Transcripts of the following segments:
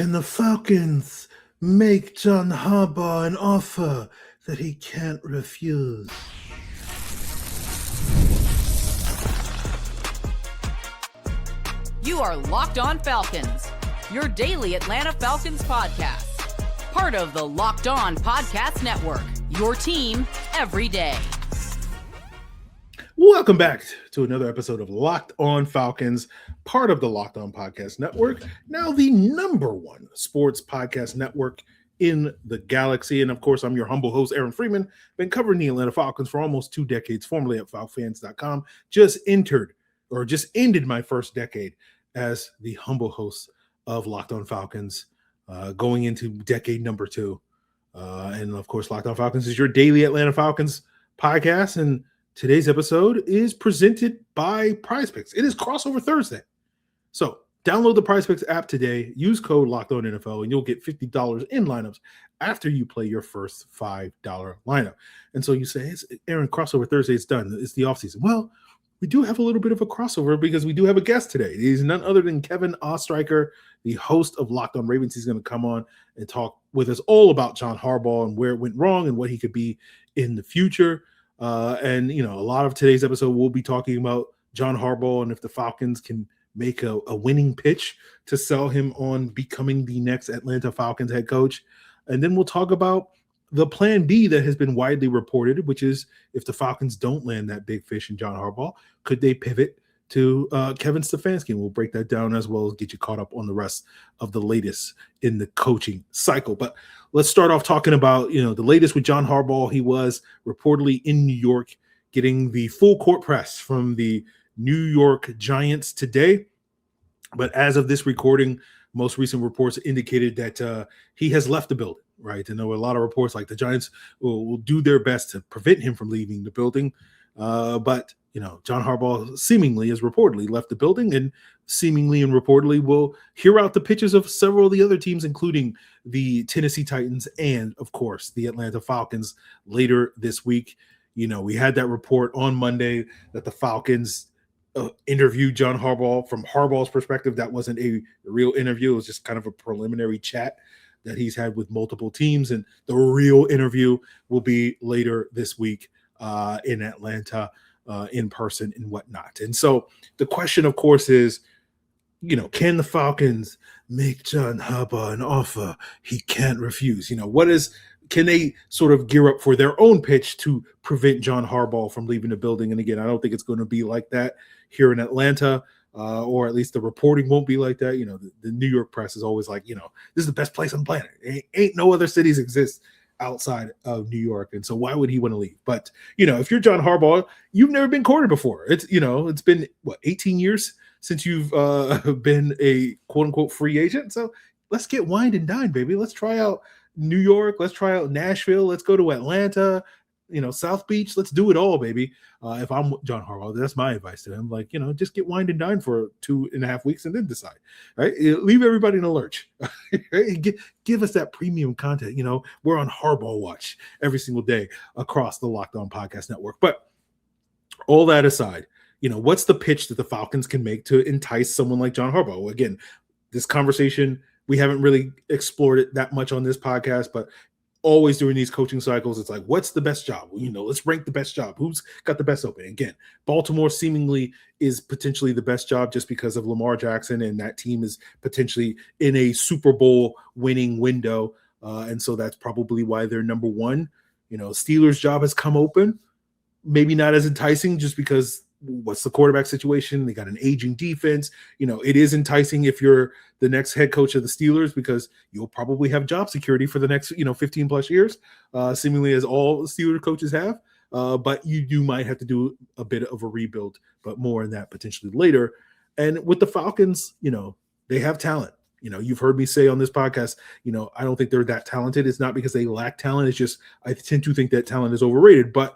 Can the Falcons make John Harbaugh an offer that he can't refuse? You are Locked On Falcons, your daily Atlanta Falcons podcast. Part of the Locked On Podcast Network, your team every day. Welcome back to another episode of Locked On Falcons, part of the Locked On Podcast Network, now the number one sports podcast network in the galaxy. And of course, I'm your humble host, Aaron Freeman. Been covering the Atlanta Falcons for almost 2 decades, formerly at FalFans.com. Just ended my first decade as the humble host of Locked On Falcons, going into decade number 2. And of course, Locked On Falcons is your daily Atlanta Falcons podcast. And today's episode is presented by PrizePicks. It is Crossover Thursday. So download the PrizePicks app today, use code LOCKEDONNFL, and you'll get $50 in lineups after you play your first $5 lineup. And so you say, Aaron, Crossover Thursday, it's done. It's the offseason. Well, we do have a little bit of a crossover because we do have a guest today. He's none other than Kevin Oestreicher, the host of Locked On Ravens. He's going to come on and talk with us all about John Harbaugh and where it went wrong and what he could be in the future. And, you know, a lot of today's episode, we'll be talking about John Harbaugh and if the Falcons can make a winning pitch to sell him on becoming the next Atlanta Falcons head coach. And then we'll talk about the plan B that has been widely reported, which is if the Falcons don't land that big fish in John Harbaugh, could they pivot to Kevin Stefanski? And we'll break that down as well as get you caught up on the rest of the latest in the coaching cycle. But let's start off talking about, you know, the latest with John Harbaugh. He was reportedly in New York getting the full court press from the New York Giants today. But as of this recording, most recent reports indicated that he has left the building, right? And there were a lot of reports like the Giants will do their best to prevent him from leaving the building. But, you know, John Harbaugh seemingly has reportedly left the building and seemingly and reportedly will hear out the pitches of several of the other teams, including the Tennessee Titans and, of course, the Atlanta Falcons later this week. You know, we had that report on Monday that the Falcons interviewed John Harbaugh. From Harbaugh's perspective, that wasn't a real interview. It was just kind of a preliminary chat that he's had with multiple teams. And the real interview will be later this week in Atlanta, in person and whatnot. And so the question, of course, is, you know, can the Falcons make John Harbaugh an offer he can't refuse? You know, can they sort of gear up for their own pitch to prevent John Harbaugh from leaving the building? And again, I don't think it's going to be like that here in Atlanta, or at least the reporting won't be like that. You know, the New York press is always like, you know, this is the best place on the planet. Ain't no other cities exist outside of New York. And so why would he want to leave? But, you know, if you're John Harbaugh, you've never been courted before. It's, you know, it's been 18 years since you've been a quote unquote free agent. So let's get wined and dined, baby. Let's try out New York. Let's try out Nashville. Let's go to Atlanta, you know, South Beach. Let's do it all, baby. If I'm John Harbaugh, that's my advice to him. Like, you know, just get wined and dined for 2.5 weeks and then decide, right? Leave everybody in a lurch. Right? Give us that premium content. You know, we're on Harbaugh watch every single day across the Locked On Podcast Network. But all that aside, you know, what's the pitch that the Falcons can make to entice someone like John Harbaugh? Well, again, this conversation, we haven't really explored it that much on this podcast, but always during these coaching cycles, it's like, what's the best job? Well, you know, let's rank the best job. Who's got the best opening? Again, Baltimore seemingly is potentially the best job just because of Lamar Jackson, and that team is potentially in a Super Bowl winning window. And so that's probably why they're number one. You know, Steelers' job has come open. Maybe not as enticing just because what's the quarterback situation? They got an aging defense. You know, it is enticing if you're the next head coach of the Steelers because you'll probably have job security for the next, 15 plus years, seemingly as all Steelers coaches have. But you might have to do a bit of a rebuild, but more on that potentially later. And with the Falcons, you know, they have talent. You know, you've heard me say on this podcast, you know, I don't think they're that talented. It's not because they lack talent. It's just I tend to think that talent is overrated. But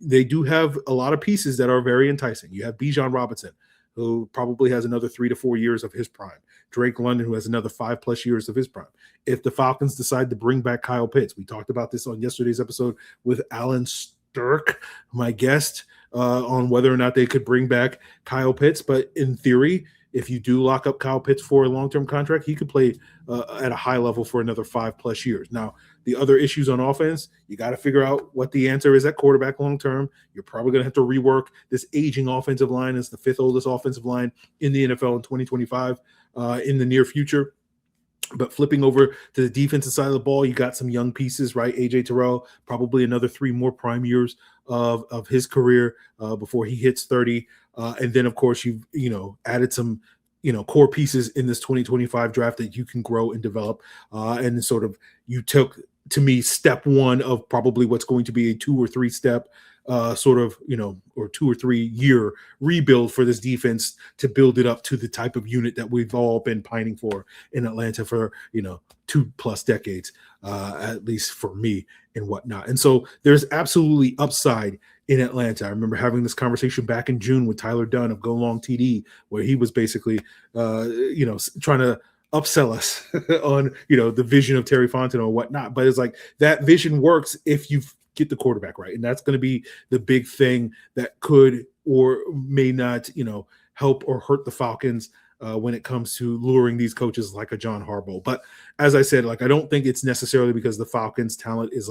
they do have a lot of pieces that are very enticing. You have Bijan Robinson, who probably has another 3 to 4 years of his prime. Drake London, who has another 5+ years of his prime. If the Falcons decide to bring back Kyle Pitts, we talked about this on yesterday's episode with Alan Stirk, my guest, on whether or not they could bring back Kyle Pitts. But in theory, if you do lock up Kyle Pitts for a long-term contract, he could play at a high level for another 5+ years. Now, the other issues on offense, you got to figure out what the answer is at quarterback long-term. You're probably going to have to rework this aging offensive line. It's the 5th oldest offensive line in the NFL in 2025 in the near future. But flipping over to the defensive side of the ball, you got some young pieces, right? AJ Terrell, probably another 3 more prime years of his career before he hits 30. And then, of course, you've added some core pieces in this 2025 draft that you can grow and develop. And sort of you took, to me, step one of probably what's going to be a 2 or 3 step or 2 or 3 year rebuild for this defense to build it up to the type of unit that we've all been pining for in Atlanta for 2+ decades, at least for me and whatnot. And so there's absolutely upside in Atlanta. I remember having this conversation back in June with Tyler Dunn of Go Long TD, where he was basically trying to upsell us on the vision of Terry Fontenot or whatnot. But it's like that vision works if you get the quarterback right, and that's going to be the big thing that could or may not help or hurt the Falcons when it comes to luring these coaches like a John Harbaugh. But as I said, I don't think it's necessarily because the Falcons' talent is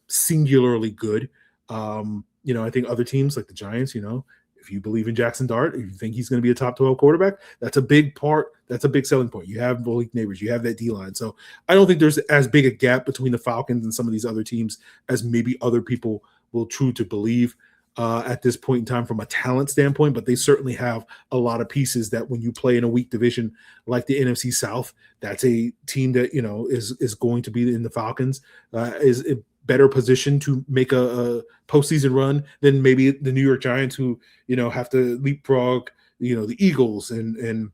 singularly good. I think other teams like the Giants, if you believe in Jackson Dart, if you think he's going to be a top 12 quarterback, that's a big part. That's a big selling point. You have Malik Neighbors, you have that D-line. So I don't think there's as big a gap between the Falcons and some of these other teams as maybe other people will true to believe at this point in time from a talent standpoint, but they certainly have a lot of pieces that when you play in a weak division like the NFC South, that's a team that, is going to be in the Falcons, is better position to make a postseason run than maybe the New York Giants, who have to leapfrog the Eagles and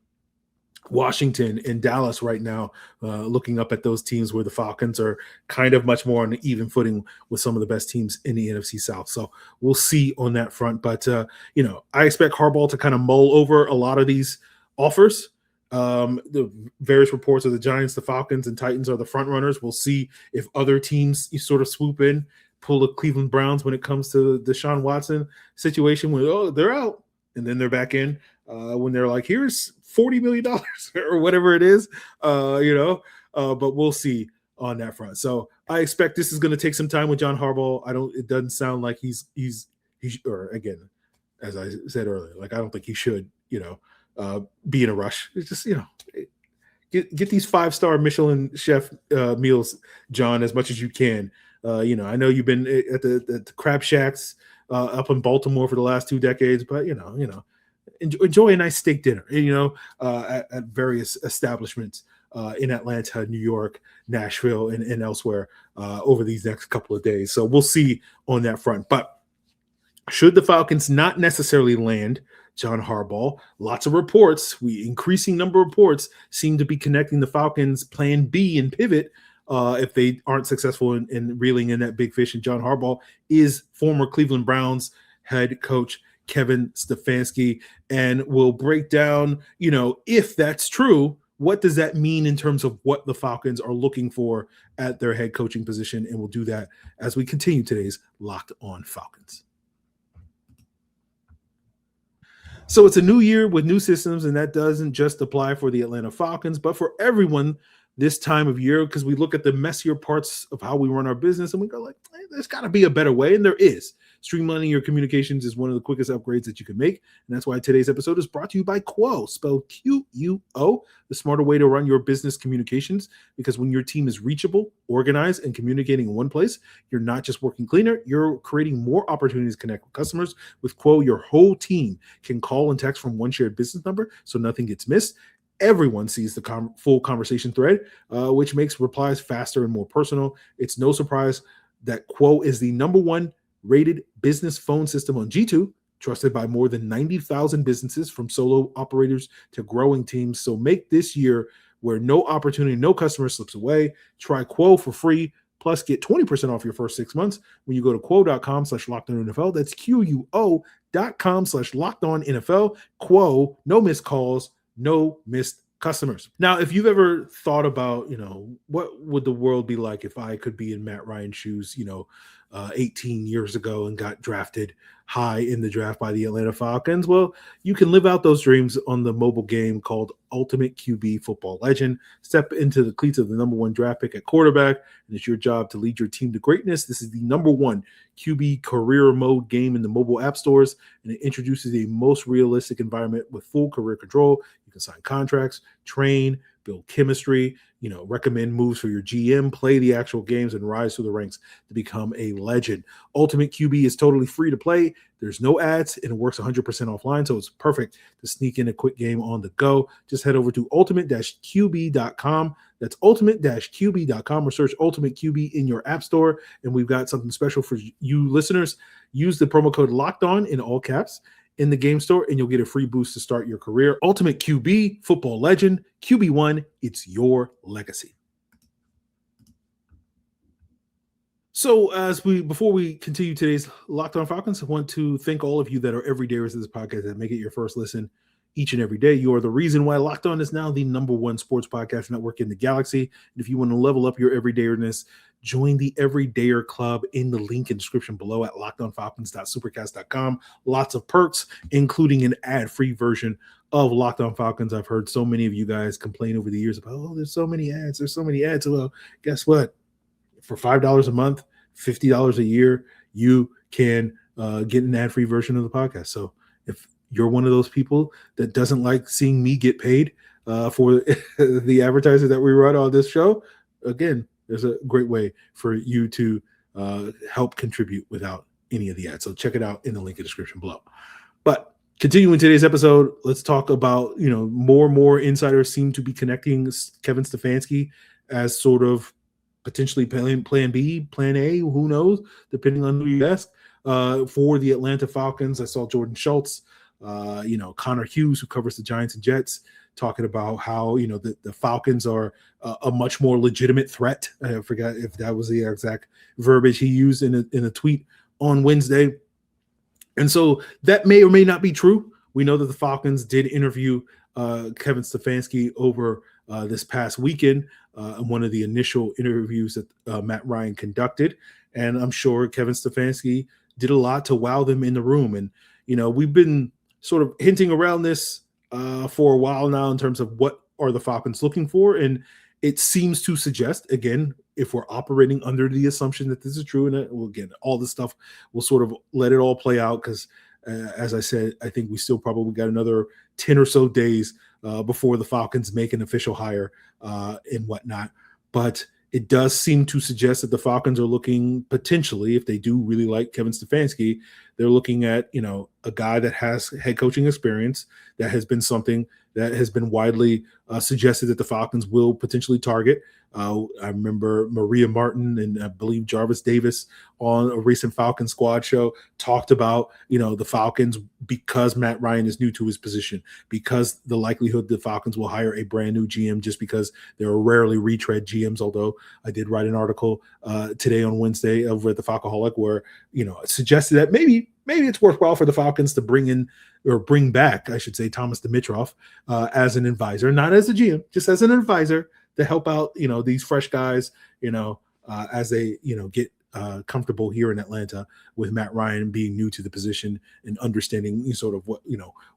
Washington and Dallas right now, looking up at those teams where the Falcons are kind of much more on an even footing with some of the best teams in the NFC South. So we'll see on that front. But I expect Harbaugh to kind of mull over a lot of these offers. The various reports of the Giants, the Falcons, and Titans are the front runners. We'll see if other teams sort of swoop in, pull the Cleveland Browns when it comes to the Deshaun Watson situation, where they're out and then they're back in when they're like, here's $40 million or whatever it is, but we'll see on that front. So I expect this is going to take some time with John Harbaugh. It doesn't sound like he's or again, as I said earlier, I don't think he should, be in a rush. It's just, get these 5-star Michelin chef meals, John, as much as you can. I know you've been at the crab shacks up in Baltimore for the last 2 decades, but enjoy a nice steak dinner, at various establishments in Atlanta, New York, Nashville, and elsewhere over these next couple of days. So we'll see on that front. But should the Falcons not necessarily land John Harbaugh, lots of reports, increasing number of reports seem to be connecting the Falcons' plan B and pivot if they aren't successful in reeling in that big fish. And John Harbaugh is former Cleveland Browns head coach Kevin Stefanski, and we'll break down, if that's true, what does that mean in terms of what the Falcons are looking for at their head coaching position. And we'll do that as we continue today's Locked On Falcons. So it's a new year with new systems, and that doesn't just apply for the Atlanta Falcons, but for everyone this time of year, because we look at the messier parts of how we run our business and we go hey, there's got to be a better way, and there is. Streamlining your communications is one of the quickest upgrades that you can make, and that's why today's episode is brought to you by Quo, spelled Quo, the smarter way to run your business communications, because when your team is reachable, organized, and communicating in one place, you're not just working cleaner, you're creating more opportunities to connect with customers. With Quo, your whole team can call and text from one shared business number, so nothing gets missed. Everyone sees the full conversation thread, which makes replies faster and more personal. It's no surprise that Quo is the #1 rated business phone system on G2, trusted by more than 90,000 businesses, from solo operators to growing teams. So make this year where no opportunity, no customer slips away. Try Quo for free, plus get 20% off your first 6 months when you go to quo.com/lockedonnfl. That's QUO.com/lockedonnfl. Quo, no missed calls, no missed customers. Now, if you've ever thought about, what would the world be like if I could be in Matt Ryan's shoes, 18 years ago and got drafted high in the draft by the Atlanta Falcons, well, you can live out those dreams on the mobile game called Ultimate QB Football Legend. Step into the cleats of the number one draft pick at quarterback, and it's your job to lead your team to greatness. This is the number one QB career mode game in the mobile app stores, and it introduces a most realistic environment with full career control. You can sign contracts, train, build chemistry, recommend moves for your GM, play the actual games, and rise through the ranks to become a legend. Ultimate QB is totally free to play. There's no ads, and it works 100% offline, so it's perfect to sneak in a quick game on the go. Just head over to ultimate-qb.com. That's ultimate-qb.com, or search Ultimate QB in your app store, and we've got something special for you listeners. Use the promo code LOCKEDON in all caps in the game store, and you'll get a free boost to start your career. Ultimate QB, football legend, QB1, it's your legacy. So before we continue today's Locked On Falcons, I want to thank all of you that are everydayers of this podcast that make it your first listen each and every day. You are the reason why Locked On is now the number one sports podcast network in the galaxy. And if you want to level up your everydayerness, join the Everydayer Club in the link in the description below at lockedonfalcons.supercast.com. Lots of perks, including an ad-free version of Locked On Falcons. I've heard so many of you guys complain over the years about, there's so many ads. There's so many ads. Well, guess what? For $5 a month, $50 a year, you can get an ad-free version of the podcast. So if you're one of those people that doesn't like seeing me get paid for the advertiser that we run on this show, again, there's a great way for you to help contribute without any of the ads. So check it out in the link in the description below. But continuing today's episode, let's talk about, more and more insiders seem to be connecting Kevin Stefanski as sort of potentially plan B, plan A, who knows, depending on who you ask, for the Atlanta Falcons. I saw Jordan Schultz, Connor Hughes, who covers the Giants and Jets, talking about how, the Falcons are a much more legitimate threat. I forgot if that was the exact verbiage he used in a tweet on Wednesday. And so that may or may not be true. We know that the Falcons did interview Kevin Stefanski over this past weekend in one of the initial interviews that Matt Ryan conducted. And I'm sure Kevin Stefanski did a lot to wow them in the room. And, we've been sort of hinting around this for a while now in terms of what are the Falcons looking for. And it seems to suggest, again, if we're operating under the assumption that this is true, and again, all this stuff, we'll sort of let it all play out because, as I said, I think we still probably got another 10 or so days before the Falcons make an official hire and whatnot. But it does seem to suggest that the Falcons are looking potentially, if they do really like Kevin Stefanski, they're looking at, a guy that has head coaching experience. That has been something that has been widely suggested that the Falcons will potentially target. I remember Maria Martin and I believe Jarvis Davis on a recent Falcon Squad show talked about, the Falcons, because Matt Ryan is new to his position, because the likelihood the Falcons will hire a brand new GM just because there are rarely retread GMs. Although I did write an article today on Wednesday over at the Falcoholic where, it suggested that maybe it's worthwhile for the Falcons to bring back, I should say, Thomas Dimitroff as an advisor, not as a GM, just as an advisor to help out, these fresh guys, as they, get comfortable here in Atlanta with Matt Ryan being new to the position and understanding sort of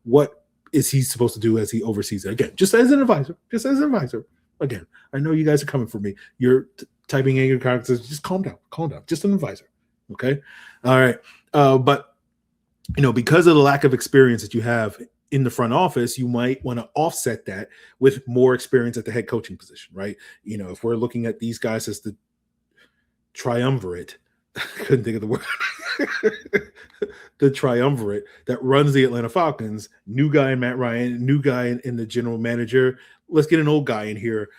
what is he supposed to do as he oversees it. Again, just as an advisor. Again, I know you guys are coming for me. You're typing angry characters. Just calm down. Just an advisor. Okay. All right. But because of the lack of experience that you have in the front office, you might want to offset that with more experience at the head coaching position, right? If we're looking at these guys as the triumvirate, I couldn't think of the word, the triumvirate that runs the Atlanta Falcons, new guy in Matt Ryan, new guy in the general manager. Let's get an old guy in here,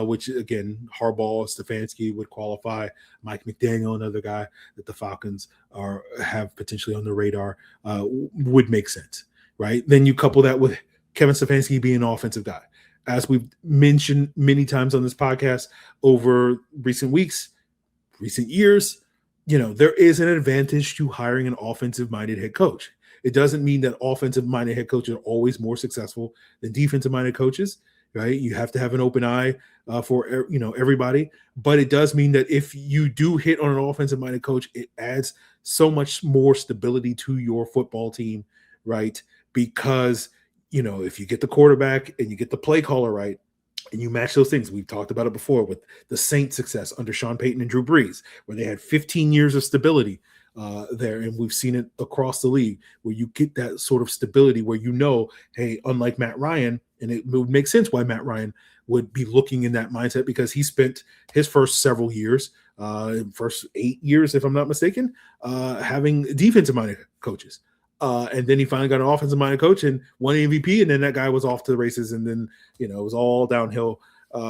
which, again, Harbaugh, Stefanski would qualify. Mike McDaniel, another guy that the Falcons have potentially on the radar, would make sense, right? Then you couple that with Kevin Stefanski being an offensive guy. As we've mentioned many times on this podcast over recent weeks, recent years, there is an advantage to hiring an offensive-minded head coach. It doesn't mean that offensive-minded head coaches are always more successful than defensive-minded coaches. right? You have to have an open eye for everybody. But it does mean that if you do hit on an offensive-minded coach, it adds so much more stability to your football team, right? Because if you get the quarterback and you get the play caller right, and you match those things, we've talked about it before with the Saints' success under Sean Payton and Drew Brees, where they had 15 years of stability there, and we've seen it across the league, where you get that sort of stability where hey, unlike Matt Ryan, and it would make sense why Matt Ryan would be looking in that mindset, because he spent his first several years, first 8 years, if I'm not mistaken, having defensive-minded coaches. And then he finally got an offensive-minded coach and won MVP, and then that guy was off to the races, and then it was all downhill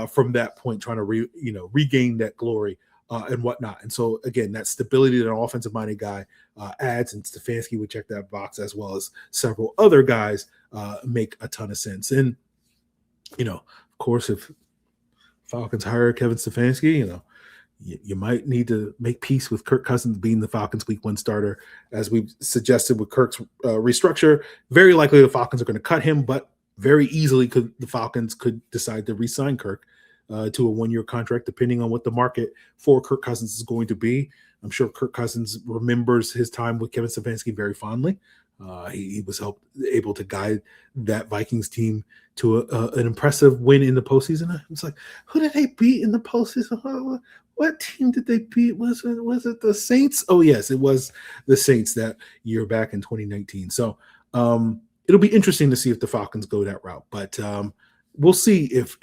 from that point, trying to regain that glory and whatnot. And so again, that stability that an offensive-minded guy adds, and Stefanski would check that box, as well as several other guys make a ton of sense. And of course, if Falcons hire Kevin Stefanski, you might need to make peace with Kirk Cousins being the Falcons Week 1 starter, as we've suggested with Kirk's restructure. Very likely the Falcons are going to cut him, but very easily the Falcons could decide to re-sign Kirk to a 1-year contract, depending on what the market for Kirk Cousins is going to be. I'm sure Kirk Cousins remembers his time with Kevin Stefanski very fondly. He was able to guide that Vikings team to an impressive win in the postseason. I was like, who did they beat in the postseason? What team did they beat? Was it the Saints? Oh, yes, it was the Saints that year back in 2019. So it'll be interesting to see if the Falcons go that route. But we'll see if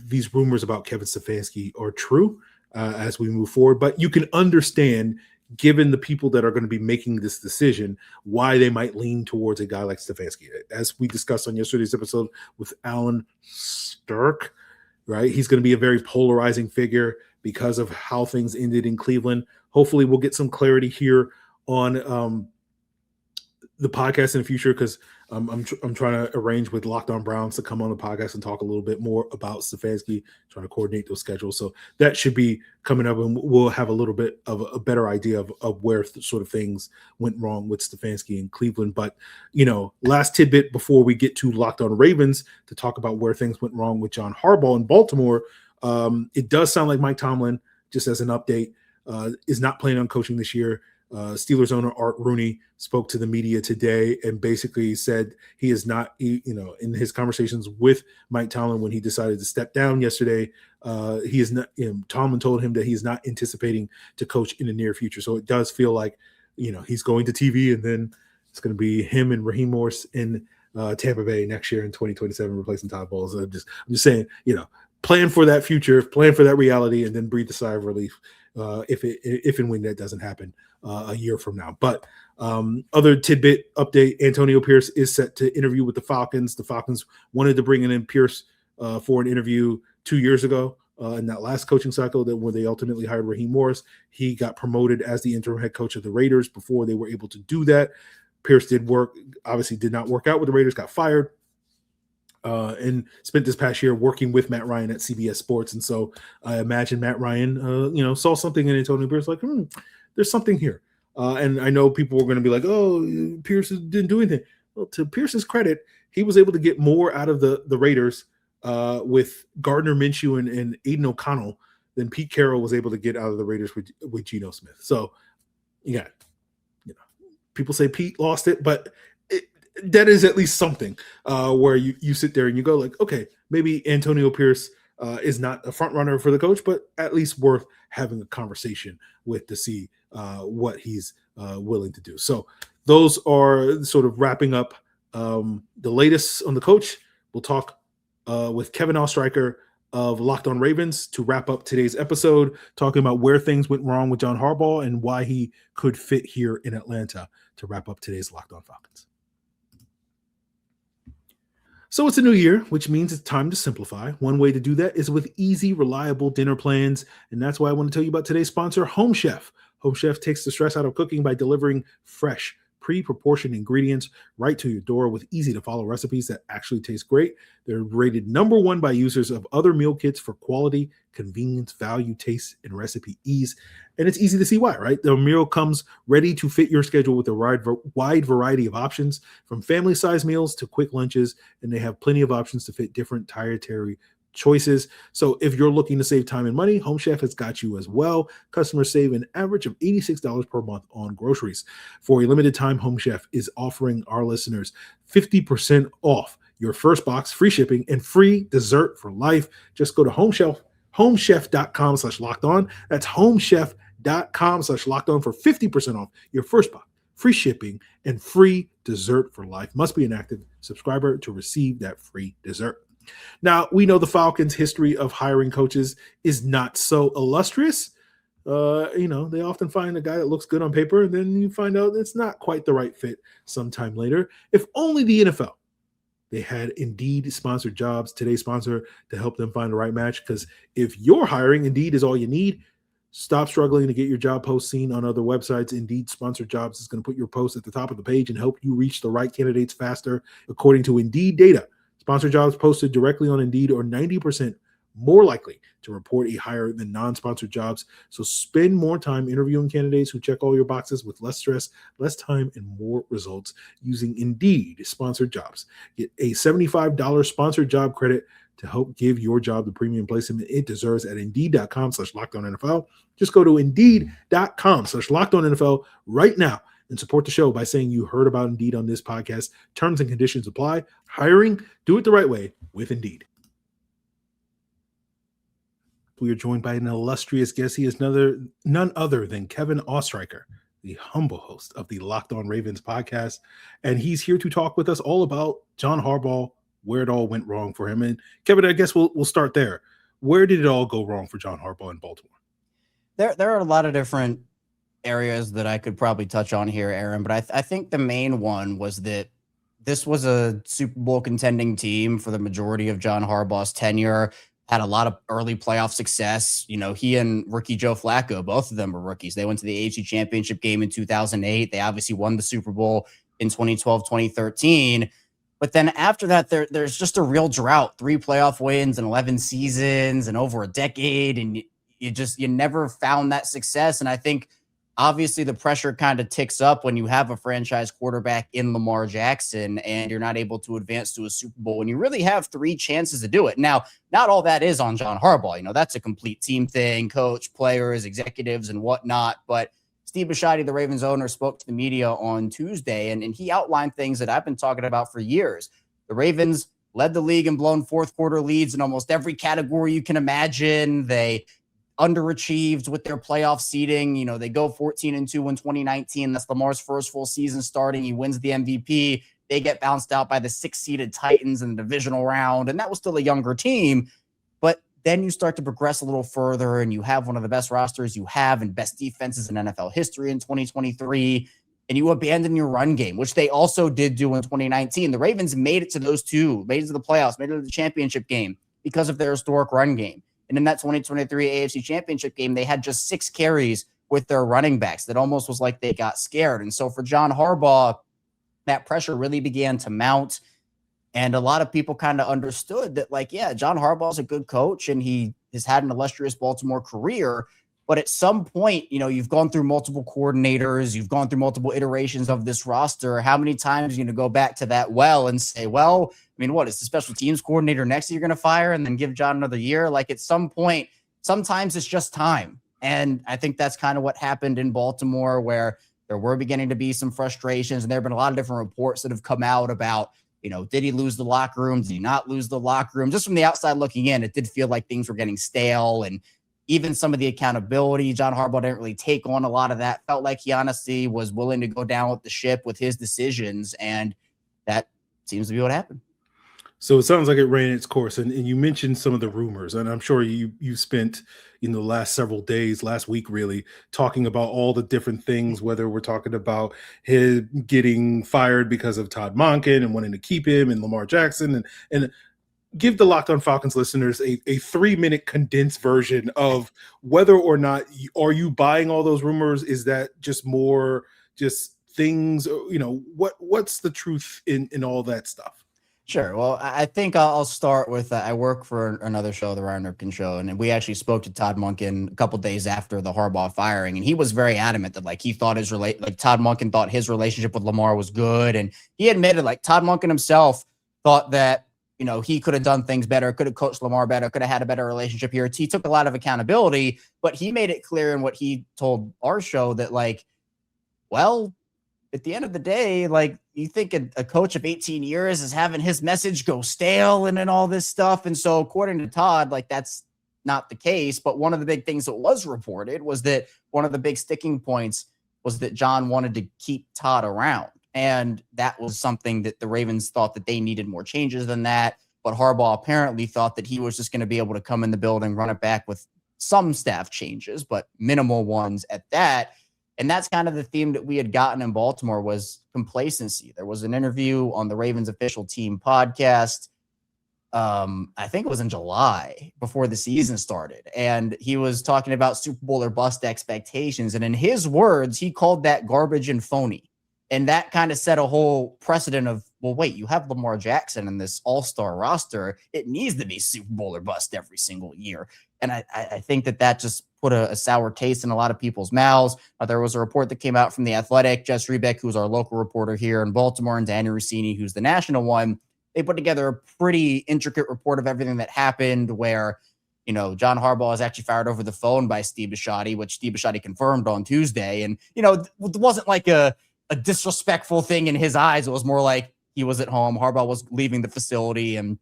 these rumors about Kevin Stefanski are true as we move forward. But you can understand, given the people that are going to be making this decision, why they might lean towards a guy like Stefanski. As we discussed on yesterday's episode with Alan Sturck, right? He's going to be a very polarizing figure because of how things ended in Cleveland. Hopefully we'll get some clarity here on the podcast in the future, because I'm trying to arrange with Locked On Browns to come on the podcast and talk a little bit more about Stefanski, trying to coordinate those schedules. So that should be coming up, and we'll have a little bit of a better idea of where sort of things went wrong with Stefanski in Cleveland. But, last tidbit before we get to Locked On Ravens to talk about where things went wrong with John Harbaugh in Baltimore. It does sound like Mike Tomlin, just as an update, is not planning on coaching this year. Steelers owner Art Rooney spoke to the media today and basically said he is not, in his conversations with Mike Tomlin when he decided to step down yesterday, he is not. Tomlin told him that he is not anticipating to coach in the near future. So it does feel like, he's going to TV, and then it's going to be him and Raheem Morris in Tampa Bay next year in 2027, replacing Todd Bowles. I'm just saying, plan for that future, plan for that reality, and then breathe a sigh of relief if and when that doesn't happen a year from now. But other tidbit update: Antonio Pierce is set to interview with the Falcons. The Falcons wanted to bring in Pierce for an interview 2 years ago in that last coaching cycle, that when they ultimately hired Raheem Morris. He got promoted as the interim head coach of the Raiders before they were able to do that. Pierce did not work out with the Raiders, got fired. And spent this past year working with Matt Ryan at CBS Sports. And so I imagine Matt Ryan, saw something in Antonio Pierce, like, there's something here. And I know people were going to be like, oh, Pierce didn't do anything. Well, to Pierce's credit, he was able to get more out of the Raiders with Gardner Minshew and Aiden O'Connell than Pete Carroll was able to get out of the Raiders with Geno Smith. So, people say Pete lost it, but that is at least something where you sit there and you go like, okay, maybe Antonio Pierce is not a front runner for the coach, but at least worth having a conversation with to see what he's willing to do. So those are sort of wrapping up the latest on the coach. We'll talk with Kevin Oestreicher of Locked On Ravens to wrap up today's episode, talking about where things went wrong with John Harbaugh and why he could fit here in Atlanta, to wrap up today's Locked On Falcons. So it's a new year, which means it's time to simplify. One way to do that is with easy, reliable dinner plans. And that's why I want to tell you about today's sponsor, Home Chef. Home Chef takes the stress out of cooking by delivering fresh, pre-proportioned ingredients right to your door with easy-to-follow recipes that actually taste great. They're rated #1 by users of other meal kits for quality, convenience, value, taste, and recipe ease. And it's easy to see why, right? The meal comes ready to fit your schedule with a wide variety of options, from family-sized meals to quick lunches, and they have plenty of options to fit different dietary choices. So if you're looking to save time and money, Home Chef has got you as well. Customers save an average of $86 per month on groceries. For a limited time, Home Chef is offering our listeners 50% off your first box, free shipping, and free dessert for life. Just go to homechef.com/lockedon. That's homechef.com/lockedon for 50% off your first box, free shipping, and free dessert for life. Must be an active subscriber to receive that free dessert. Now, we know the Falcons' history of hiring coaches is not so illustrious. They often find a guy that looks good on paper, and then you find out it's not quite the right fit sometime later. If only the NFL, they had Indeed sponsored jobs, today's sponsor, to help them find the right match. Because if you're hiring, Indeed is all you need. Stop struggling to get your job post seen on other websites. Indeed sponsored jobs is going to put your post at the top of the page and help you reach the right candidates faster. According to Indeed data, sponsored jobs posted directly on Indeed are 90% more likely to report a hire than non-sponsored jobs. So spend more time interviewing candidates who check all your boxes with less stress, less time, and more results using Indeed sponsored jobs. Get a $75 sponsored job credit to help give your job the premium placement it deserves at Indeed.com/LockedOnNFL. Just go to Indeed.com/LockedOnNFL right now and support the show by saying you heard about Indeed on this podcast. Terms and conditions apply. Hiring, do it the right way with Indeed. We are joined by an illustrious guest. He is none other than Kevin Oestreicher, the humble host of the Locked On Ravens podcast. And he's here to talk with us all about John Harbaugh, where it all went wrong for him. And Kevin, I guess we'll start there. Where did it all go wrong for John Harbaugh in Baltimore? There are a lot of different areas that I could probably touch on here, Aaron, but I think the main one was that this was a Super Bowl contending team for the majority of John Harbaugh's tenure, had a lot of early playoff success. He and rookie Joe Flacco, both of them were rookies. They went to the AFC Championship game in 2008. They obviously won the Super Bowl in 2012, 2013. But then after that, there's just a real drought, 3 playoff wins and 11 seasons and over a decade. And you never found that success. And I think obviously the pressure kind of ticks up when you have a franchise quarterback in Lamar Jackson and you're not able to advance to a Super Bowl when you really have 3 chances to do it. Now, not all that is on John Harbaugh. That's a complete team thing, coach, players, executives, and whatnot. But Steve Bisciotti, the Ravens owner, spoke to the media on Tuesday, and he outlined things that I've been talking about for years. The Ravens led the league in blown fourth quarter leads in almost every category you can imagine. They underachieved with their playoff seeding. They go 14-2 in 2019. That's Lamar's first full season starting. He wins the MVP. They get bounced out by the 6-seeded Titans in the divisional round, and that was still a younger team. But then you start to progress a little further, and you have one of the best rosters you have and best defenses in NFL history in 2023, and you abandon your run game, which they also did do in 2019. The Ravens made it to those 2, made it to the playoffs, made it to the championship game because of their historic run game. And in that 2023 AFC Championship game, they had just 6 carries with their running backs. That almost was like they got scared. And so for John Harbaugh, that pressure really began to mount. And a lot of people kind of understood that, John Harbaugh's a good coach and he has had an illustrious Baltimore career. But at some point, you've gone through multiple coordinators, you've gone through multiple iterations of this roster. How many times are you going to go back to that well and say, what is the special teams coordinator next you're going to fire and then give John another year? At some point, sometimes it's just time. And I think that's kind of what happened in Baltimore, where there were beginning to be some frustrations. And there have been a lot of different reports that have come out about, did he lose the locker room? Did he not lose the locker room? Just from the outside looking in, it did feel like things were getting stale. And even some of the accountability, John Harbaugh didn't really take on a lot of that. Felt like he honestly was willing to go down with the ship with his decisions. And that seems to be what happened. So it sounds like it ran its course. And you mentioned some of the rumors, and I'm sure you spent the last several days, last week really, talking about all the different things, whether we're talking about him getting fired because of Todd Monken and wanting to keep him and Lamar Jackson and give the Locked On Falcons listeners a 3-minute condensed version of whether or not are you buying all those rumors? Is that just more just things? What's the truth in all that stuff? Sure. Well, I think I'll start with I work for another show, the Ryan Ripken Show, and we actually spoke to Todd Monken a couple days after the Harbaugh firing, and he was very adamant that he thought Todd Monken thought his relationship with Lamar was good, and he admitted Todd Monken himself thought that he could have done things better, could have coached Lamar better, could have had a better relationship here. He took a lot of accountability, but he made it clear in what he told our show that at the end of the day, you think a coach of 18 years is having his message go stale and all this stuff. And so according to Todd, that's not the case. But one of the big things that was reported was that one of the big sticking points was that John wanted to keep Todd around. And that was something that the Ravens thought that they needed more changes than that. But Harbaugh apparently thought that he was just going to be able to come in the building, run it back with some staff changes, but minimal ones at that. And that's kind of the theme that we had gotten in Baltimore was complacency. There was an interview on the Ravens official team podcast. I think it was in July before the season started. And he was talking about Super Bowl or bust expectations. And in his words, he called that garbage and phony. And that kind of set a whole precedent of, well, wait, you have Lamar Jackson in this all-star roster. It needs to be Super Bowl or bust every single year. And I think that just put a sour taste in a lot of people's mouths. There was a report that came out from The Athletic. Jess Rebeck, who's our local reporter here in Baltimore, and Danny Rossini, who's the national one. They put together a pretty intricate report of everything that happened where, John Harbaugh was actually fired over the phone by Steve Bisciotti, which Steve Bisciotti confirmed on Tuesday. And, it wasn't a disrespectful thing in his eyes. It was more like he was at home. Harbaugh was leaving the facility and,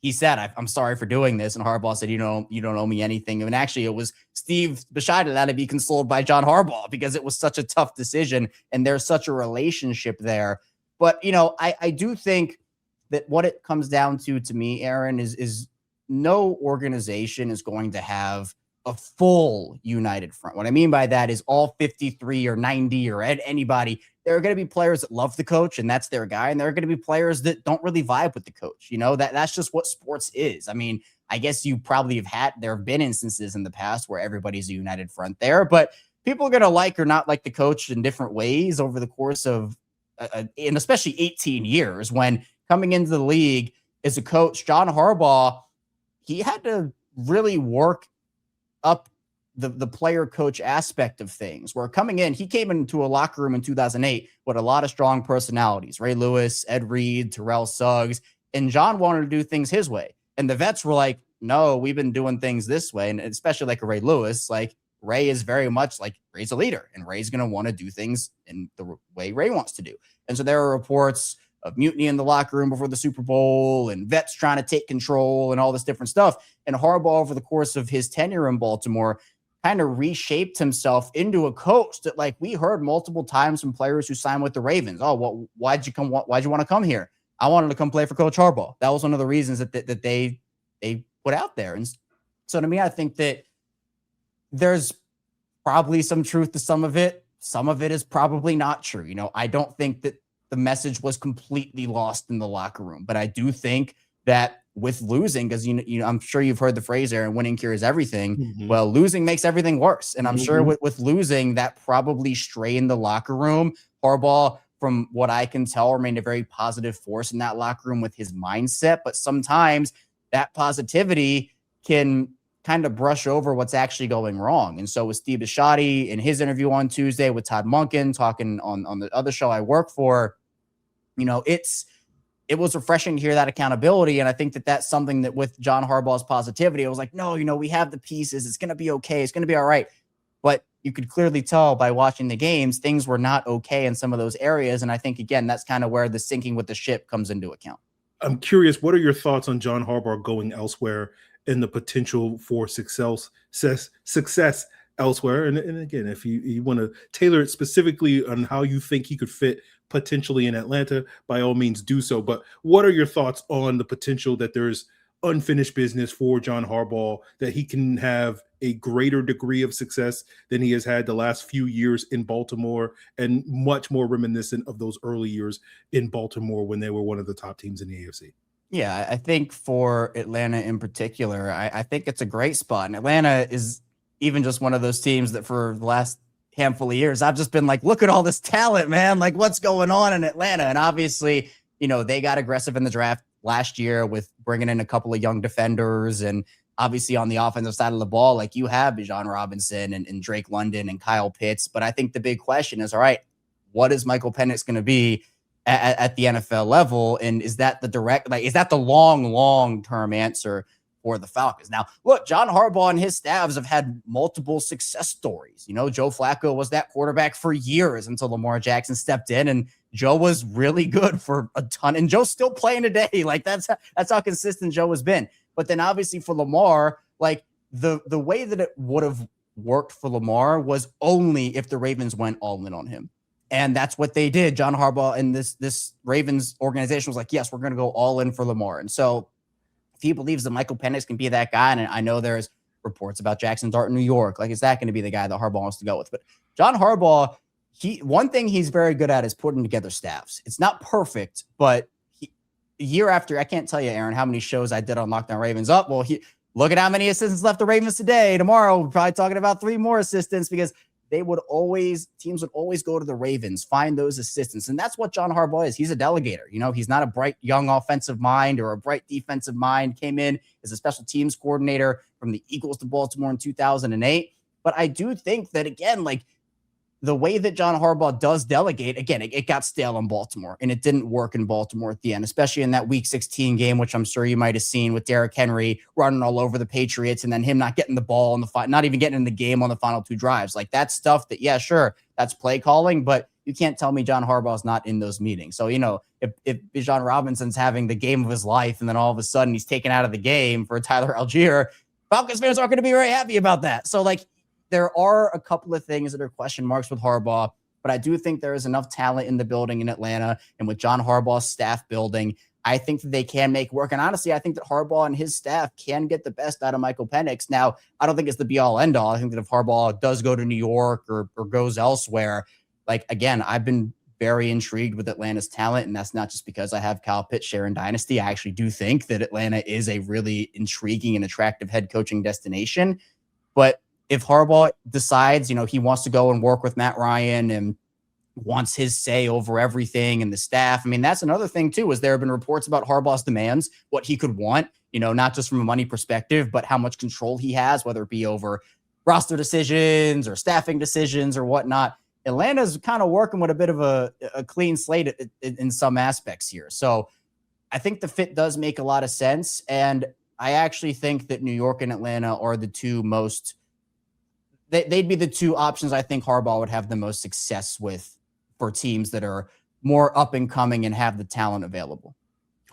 he said, I'm sorry for doing this. And Harbaugh said, you don't owe me anything. And actually, it was Steve Bisciotti that had to be consoled by John Harbaugh because it was such a tough decision and there's such a relationship there. But, I do think that what it comes down to me, Aaron, is no organization is going to have a full united front. What I mean by that is all 53 or 90 or anybody. There are going to be players that love the coach and that's their guy. And there are going to be players that don't really vibe with the coach. That's just what sports is. I mean, I guess you probably there have been instances in the past where everybody's a united front there, but people are going to like or not like the coach in different ways over the course of, and especially 18 years when coming into the league as a coach, John Harbaugh, he had to really work up the player coach aspect of things where coming in, he came into a locker room in 2008 with a lot of strong personalities, Ray Lewis, Ed Reed, Terrell Suggs, and John wanted to do things his way. And the vets were like, no, we've been doing things this way. And especially a Ray Lewis, Ray is very much Ray's a leader and Ray's going to want to do things in the way Ray wants to do. And so there are reports of mutiny in the locker room before the Super Bowl and vets trying to take control and all this different stuff. And Harbaugh, over the course of his tenure in Baltimore, kind of reshaped himself into a coach that we heard multiple times from players who signed with the Ravens. Oh, well, why'd you want to come here? I wanted to come play for Coach Harbaugh. That was one of the reasons that they put out there. And so to me, I think that there's probably some truth to some of it. Some of it is probably not true. I don't think that the message was completely lost in the locker room, but I do think that with losing, because I'm sure you've heard the phrase, Aaron, winning cures everything. Mm-hmm. Well, losing makes everything worse. And I'm sure with losing, that probably strained the locker room. Harbaugh, from what I can tell, remained a very positive force in that locker room with his mindset. But sometimes that positivity can kind of brush over what's actually going wrong. And so with Steve Bisciotti in his interview on Tuesday with Todd Monken talking on the other show I work for, it was refreshing to hear that accountability. And I think that that's something that with John Harbaugh's positivity, it was like, no, we have the pieces. It's going to be okay. It's going to be all right. But you could clearly tell by watching the games, things were not okay in some of those areas. And I think, again, that's kind of where the sinking with the ship comes into account. I'm curious, what are your thoughts on John Harbaugh going elsewhere and the potential for success elsewhere? And again, if you want to tailor it specifically on how you think he could fit potentially in Atlanta, by all means do so. But what are your thoughts on the potential that there's unfinished business for John Harbaugh, that he can have a greater degree of success than he has had the last few years in Baltimore, and much more reminiscent of those early years in Baltimore when they were one of the top teams in the AFC? Yeah, I think for Atlanta in particular, I think it's a great spot. And Atlanta is even just one of those teams that for the last handful of years, I've just been like, look at all this talent, man. Like, what's going on in Atlanta? And obviously, they got aggressive in the draft last year with bringing in a couple of young defenders. And obviously on the offensive side of the ball, like you have Bijan Robinson and Drake London and Kyle Pitts. But I think the big question is, all right, what is Michael Penix going to be at the NFL level? And is that is that the long-term answer for the Falcons? Now, look, John Harbaugh and his staffs have had multiple success stories. Joe Flacco was that quarterback for years until Lamar Jackson stepped in, and Joe was really good for a ton. And Joe's still playing today. Like that's how consistent Joe has been. But then obviously for Lamar, like the way that it would have worked for Lamar was only if the Ravens went all in on him. And that's what they did. John Harbaugh and this Ravens organization was like, yes, we're going to go all in for Lamar. And so if he believes that Michael Penix can be that guy, and I know there's reports about Jackson Dart in New York, like, is that going to be the guy that Harbaugh wants to go with? But John Harbaugh, one thing he's very good at is putting together staffs. It's not perfect, but year after, I can't tell you, Aaron, how many shows I did on Locked On Ravens. Look at how many assistants left the Ravens today. Tomorrow, we're probably talking about 3 more assistants, because teams would always go to the Ravens, find those assistants. And that's what John Harbaugh is. He's a delegator. He's not a bright young offensive mind or a bright defensive mind. Came in as a special teams coordinator from the Eagles to Baltimore in 2008. But I do think that, again, like the way that John Harbaugh does delegate, again, it got stale in Baltimore, and it didn't work in Baltimore at the end, especially in that Week 16 game, which I'm sure you might have seen with Derrick Henry running all over the Patriots, and then him not getting the ball not even getting in the game on the final 2 drives. Like, that's stuff that, yeah, sure, that's play calling, but you can't tell me John Harbaugh's not in those meetings. So, if Bijan Robinson's having the game of his life, and then all of a sudden he's taken out of the game for Tyler Algier, Falcons fans aren't going to be very happy about that. So, like, there are a couple of things that are question marks with Harbaugh, but I do think there is enough talent in the building in Atlanta, and with John Harbaugh's staff building, I think that they can make work. And honestly, I think that Harbaugh and his staff can get the best out of Michael Penix. Now, I don't think it's the be-all, end-all. I think that if Harbaugh does go to New York or goes elsewhere, like, again, I've been very intrigued with Atlanta's talent, and that's not just because I have Kyle Pitts share in Dynasty. I actually do think that Atlanta is a really intriguing and attractive head coaching destination. But if Harbaugh decides, he wants to go and work with Matt Ryan and wants his say over everything and the staff, I mean, that's another thing too, is there have been reports about Harbaugh's demands, what he could want, not just from a money perspective, but how much control he has, whether it be over roster decisions or staffing decisions or whatnot. Atlanta's kind of working with a bit of a clean slate in some aspects here. So I think the fit does make a lot of sense. And I actually think that New York and Atlanta are the two most, they'd be the 2 options I think Harbaugh would have the most success with for teams that are more up and coming and have the talent available.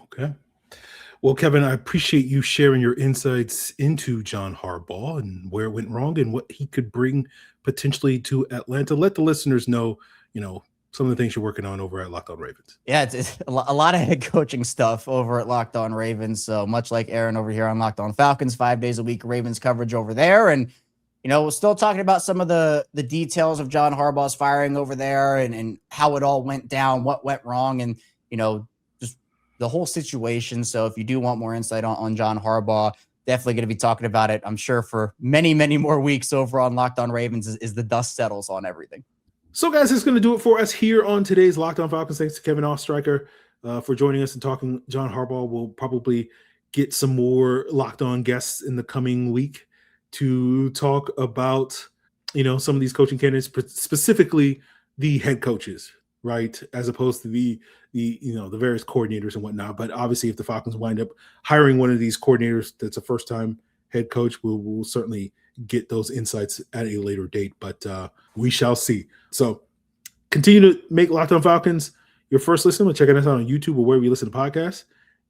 Okay. Well, Kevin, I appreciate you sharing your insights into John Harbaugh and where it went wrong and what he could bring potentially to Atlanta. Let the listeners know, some of the things you're working on over at Locked On Ravens. Yeah, it's a lot of head coaching stuff over at Locked On Ravens. So much like Aaron over here on Locked On Falcons, 5 days a week, Ravens coverage over there. And we're still talking about some of the details of John Harbaugh's firing over there and how it all went down, what went wrong, and, just the whole situation. So if you do want more insight on John Harbaugh, definitely going to be talking about it, I'm sure, for many, many more weeks over on Locked On Ravens as the dust settles on everything. So, guys, that's going to do it for us here on today's Locked On Falcons. Thanks to Kevin Oestreicher for joining us and talking John Harbaugh. We'll probably get some more Locked On guests in the coming week to talk about, some of these coaching candidates, specifically the head coaches, right? As opposed to the various coordinators and whatnot. But obviously, if the Falcons wind up hiring one of these coordinators that's a first-time head coach, we'll certainly get those insights at a later date. But we shall see. So continue to make Locked On Falcons your first listen. Check us out on YouTube or wherever you listen to podcasts.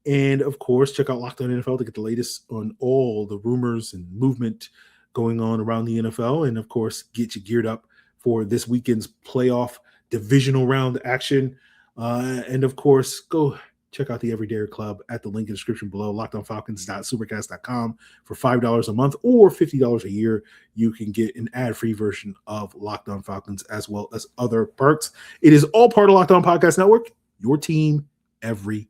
And, of course, check out Locked On NFL to get the latest on all the rumors and movement going on around the NFL. And, of course, get you geared up for this weekend's playoff divisional round action. And, of course, go check out the Everyday Club at the link in the description below, lockedonfalcons.supercast.com for $5 a month or $50 a year. You can get an ad-free version of Locked On Falcons as well as other perks. It is all part of Locked On Podcast Network, your team every